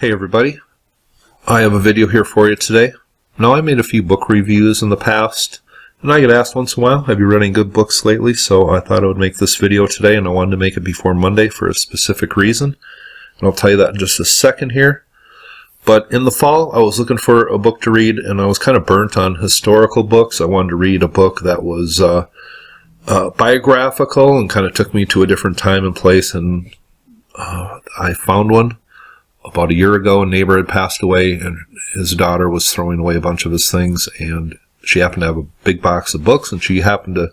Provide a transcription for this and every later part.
Hey everybody, I have a video here for you today. Now I made a few book reviews in the past, and I get asked once in a while, have you read any good books lately? So I thought I would make this video today, and I wanted to make it before Monday for a specific reason. And I'll tell you that in just a second here. But in the fall, I was looking for a book to read, and I was kind of burnt on historical books. I wanted to read a book that was biographical and kind of took me to a different time and place, and I found one. About a year ago, a neighbor had passed away, and his daughter was throwing away a bunch of his things, and she happened to have a big box of books, and she happened to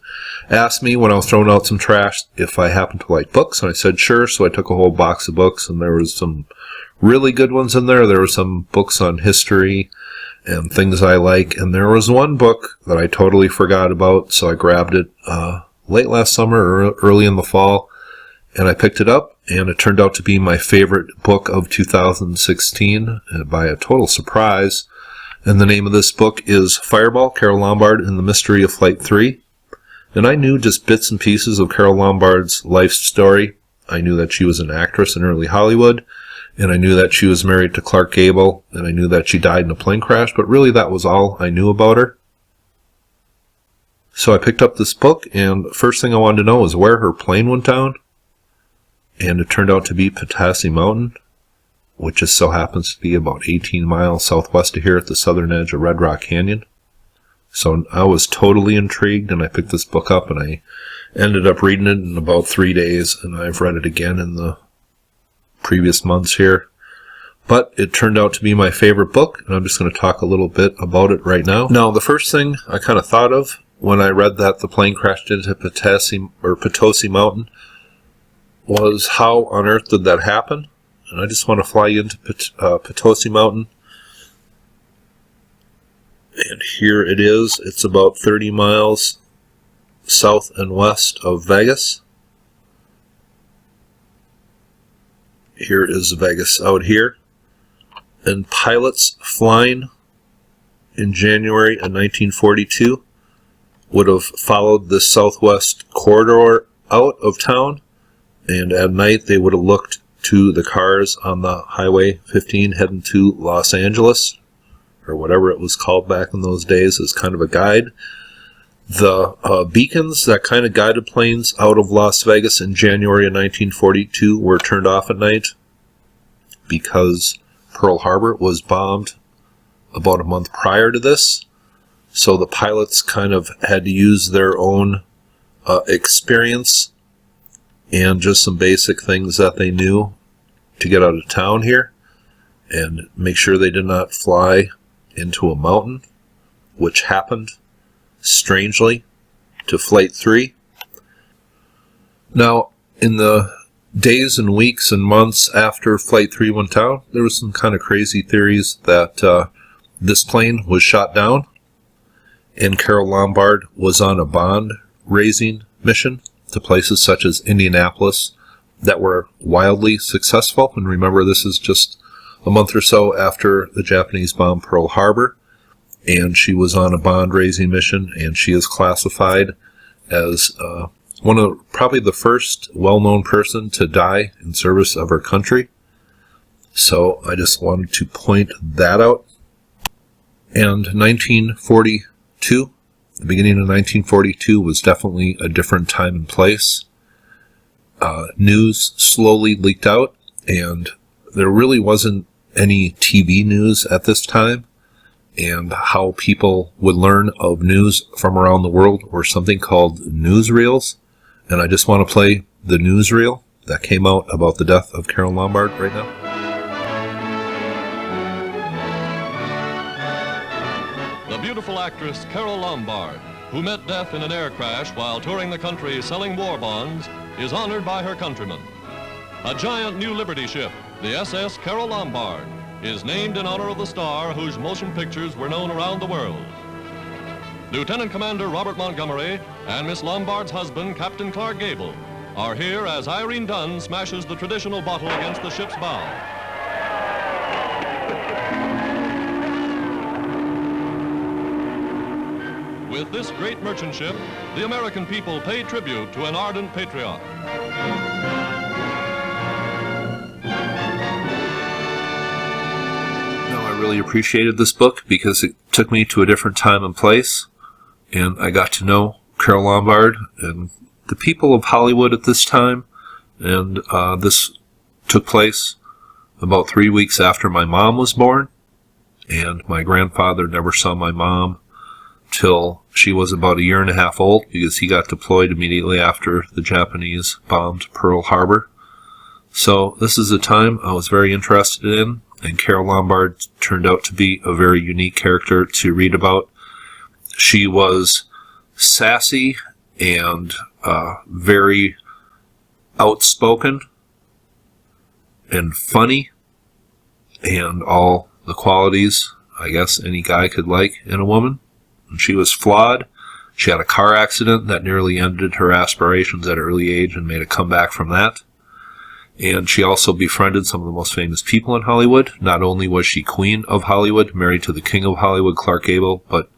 ask me when I was throwing out some trash if I happened to like books, and I said sure, so I took a whole box of books, and there was some really good ones in there. There were some books on history and things I like, and there was one book that I totally forgot about, so I grabbed it late last summer or early in the fall, and I picked it up, and it turned out to be my favorite book of 2016 by a total surprise. And the name of this book is Fireball, Carole Lombard and the Mystery of Flight 3. And I knew just bits and pieces of Carole Lombard's life story. I knew that she was an actress in early Hollywood, and I knew that she was married to Clark Gable, and I knew that she died in a plane crash, but really that was all I knew about her. So I picked up this book, and the first thing I wanted to know was where her plane went down. And it turned out to be Paladincom Mountain, which just so happens to be about 18 miles southwest of here at the southern edge of Red Rock Canyon. So I was totally intrigued, and I picked this book up, and I ended up reading it in about 3 days, and I've read it again in the previous months here. But it turned out to be my favorite book, and I'm just going to talk a little bit about it right now. Now, the first thing I kind of thought of when I read that the plane crashed into Potosi Mountain was how on earth did that happen? And I just want to fly you into Potosi Mountain. And here it is. It's about 30 miles south and west of Vegas. Here is Vegas out here. And pilots flying in January of 1942 would have followed this southwest corridor out of town. And at night, they would have looked to the cars on the Highway 15 heading to Los Angeles, or whatever it was called back in those days, as kind of a guide. The beacons that kind of guided planes out of Las Vegas in January of 1942 were turned off at night because Pearl Harbor was bombed about a month prior to this. So the pilots kind of had to use their own experience and just some basic things that they knew to get out of town here and make sure they did not fly into a mountain, which happened, strangely, to Flight 3. Now, in the days and weeks and months after Flight 3 went down, there was some kind of crazy theories that this plane was shot down and Carole Lombard was on a bond-raising mission to places such as Indianapolis that were wildly successful. And remember, this is just a month or so after the Japanese bombed Pearl Harbor, and she was on a bond-raising mission, and she is classified as one of probably the first well-known person to die in service of her country. So I just wanted to point that out. And 1942, the beginning of 1942 was definitely a different time and place. News slowly leaked out, and there really wasn't any TV news at this time, and how people would learn of news from around the world were something called newsreels. And I just want to play the newsreel that came out about the death of Carole Lombard right now. The beautiful actress Carole Lombard, who met death in an air crash while touring the country selling war bonds, is honored by her countrymen. A giant new Liberty ship, the SS Carole Lombard, is named in honor of the star whose motion pictures were known around the world. Lieutenant Commander Robert Montgomery and Miss Lombard's husband, Captain Clark Gable, are here as Irene Dunn smashes the traditional bottle against the ship's bow. With this great merchant ship, the American people pay tribute to an ardent patriot. really appreciated this book because it took me to a different time and place, and I got to know Carole Lombard and the people of Hollywood at this time. And this took place about 3 weeks after my mom was born, and my grandfather never saw my mom till she was about 1.5 years old, because he got deployed immediately after the Japanese bombed Pearl Harbor. So this is a time I was very interested in, and Carole Lombard turned out to be a very unique character to read about. She was sassy and very outspoken and funny, and all the qualities I guess any guy could like in a woman. And she was flawed. She had a car accident that nearly ended her aspirations at an early age and made a comeback from that. And she also befriended some of the most famous people in Hollywood. Not only was she Queen of Hollywood, married to the King of Hollywood, Clark Gable, but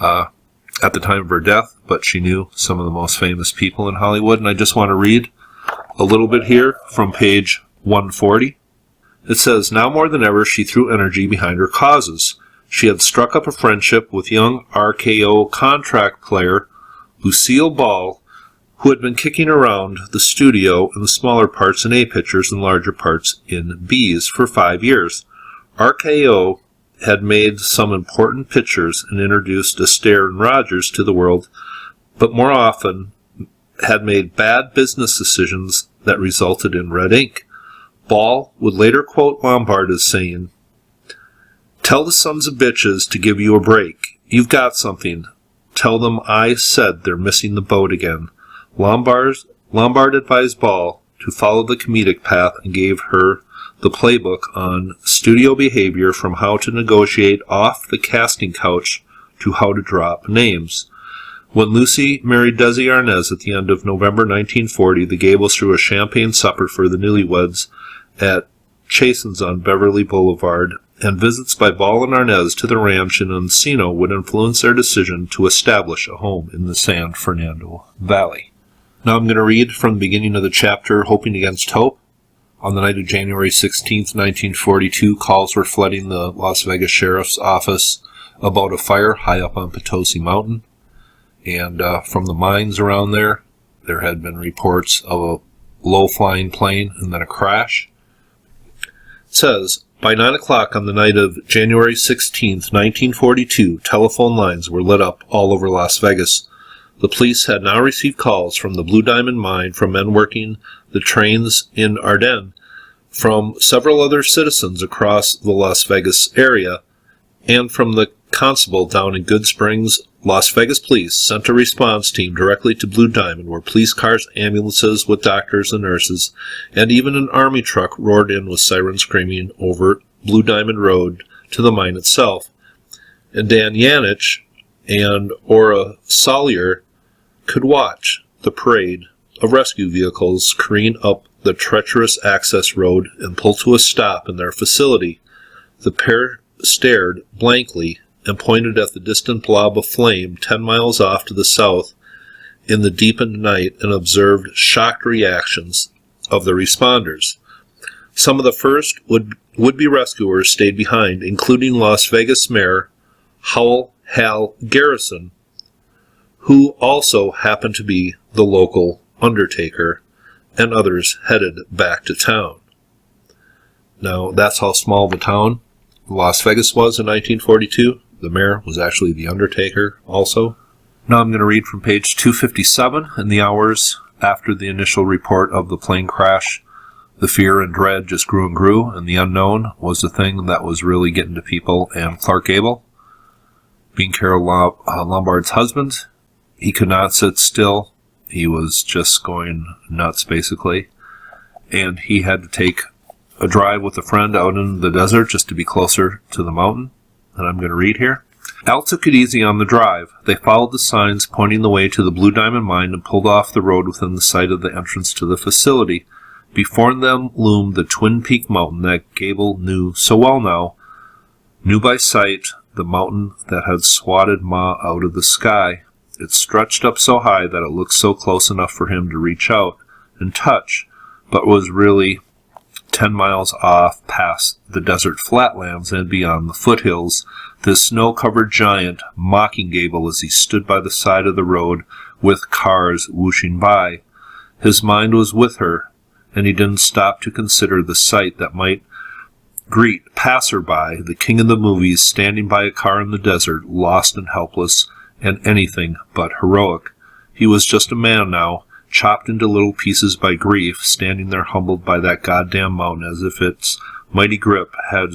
at the time of her death, but she knew some of the most famous people in Hollywood. And I just want to read a little bit here from page 140. It says, "Now more than ever, she threw energy behind her causes. She had struck up a friendship with young RKO contract player Lucille Ball, who had been kicking around the studio in the smaller parts in A pictures and larger parts in B's for 5 years. RKO had made some important pictures and introduced Astaire and Rogers to the world, but more often had made bad business decisions that resulted in red ink. Ball would later quote Lombard as saying, 'Tell the sons of bitches to give you a break. You've got something. Tell them I said they're missing the boat again.' Lombard advised Ball to follow the comedic path and gave her the playbook on studio behavior, from how to negotiate off the casting couch to how to drop names. When Lucy married Desi Arnaz at the end of November 1940, the Gables threw a champagne supper for the newlyweds at Chasen's on Beverly Boulevard, and visits by Ball and Arnaz to the ranch in Encino would influence their decision to establish a home in the San Fernando Valley. Now I'm going to read from the beginning of the chapter, Hoping Against Hope. On the night of January 16th, 1942, calls were flooding the Las Vegas Sheriff's Office about a fire high up on Potosi Mountain. And from the mines around there, there had been reports of a low-flying plane and then a crash. It says, by 9 o'clock on the night of January 16th, 1942, telephone lines were lit up all over Las Vegas. The police had now received calls from the Blue Diamond Mine, from men working the trains in Ardennes, from several other citizens across the Las Vegas area, and from the constable down in Good Springs. Las Vegas police sent a response team directly to Blue Diamond, where police cars, ambulances with doctors and nurses, and even an army truck roared in with sirens screaming over Blue Diamond Road to the mine itself. And Dan Yanich and Ora Sawyer could watch the parade of rescue vehicles careen up the treacherous access road and pull to a stop in their facility. The pair stared blankly and pointed at the distant blob of flame 10 miles off to the south in the deepened night, and observed shocked reactions of the responders. Some of the first would-be rescuers stayed behind, including Las Vegas Mayor Howell Hal Garrison, who also happened to be the local undertaker, and others headed back to town. Now, that's how small the town Las Vegas was in 1942. The mayor was actually the undertaker also. Now I'm going to read from page 257. In the hours after the initial report of the plane crash, the fear and dread just grew and grew, and the unknown was the thing that was really getting to people. And Clark Gable, being Carole Lombard's husband, he could not sit still. He was just going nuts, basically. And he had to take a drive with a friend out in the desert just to be closer to the mountain. And I'm going to read here. Al took it easy on the drive. They followed the signs pointing the way to the Blue Diamond Mine and pulled off the road within the sight of the entrance to the facility. Before them loomed the Twin Peak Mountain that Gable knew so well now, knew by sight, the mountain that had swatted Ma out of the sky. It stretched up so high that it looked so close enough for him to reach out and touch, but was really 10 miles off past the desert flatlands and beyond the foothills, this snow-covered giant mocking Gable as he stood by the side of the road with cars whooshing by. His mind was with her, and he didn't stop to consider the sight that might greet passer-by, the king of the movies standing by a car in the desert, lost and helpless, and anything but heroic. He was just a man now, chopped into little pieces by grief, standing there humbled by that goddamn mountain as if its mighty grip had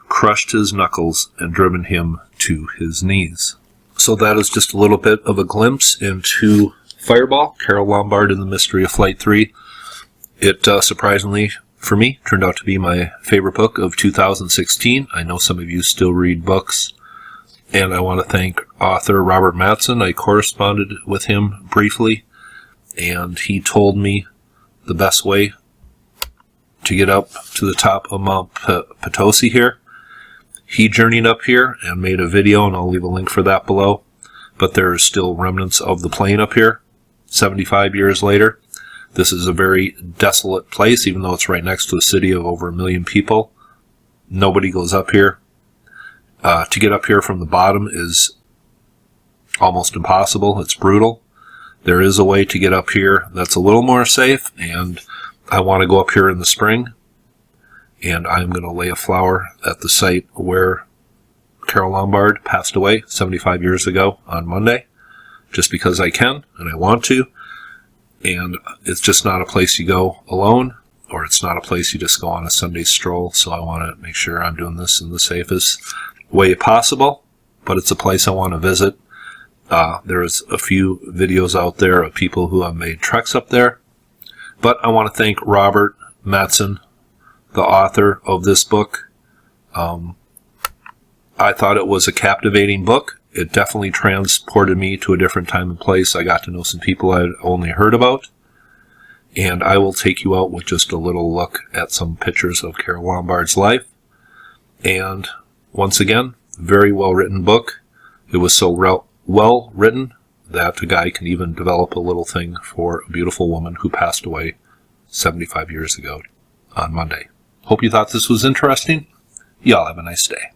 crushed his knuckles and driven him to his knees. So that is just a little bit of a glimpse into Fireball, Carole Lombard and the Mystery of Flight 3. It surprisingly, for me, turned out to be my favorite book of 2016. I know some of you still read books, and I want to thank author Robert Mattson. I corresponded with him briefly, and he told me the best way to get up to the top of Mount Potosi here. He journeyed up here and made a video, and I'll leave a link for that below. But there are still remnants of the plane up here, 75 years later. This is a very desolate place, even though it's right next to a city of over 1 million people. Nobody goes up here. To get up here from the bottom is almost impossible. It's brutal. There is a way to get up here that's a little more safe, and I want to go up here in the spring, and I'm going to lay a flower at the site where Carole Lombard passed away 75 years ago on Monday, just because I can and I want to. And it's just not a place you go alone, or it's not a place you just go on a Sunday stroll, so I want to make sure I'm doing this in the safest way possible, but it's a place I want to visit. There's a few videos out there of people who have made treks up there, but I want to thank Robert Mattson, the author of this book. I thought it was a captivating book. It definitely transported me to a different time and place. I got to know some people I'd only heard about, and I will take you out with just a little look at some pictures of Carole Lombard's life. And once again, very well written book. It was so well written that a guy can even develop a little thing for a beautiful woman who passed away 75 years ago on Monday. Hope you thought this was interesting. Y'all have a nice day.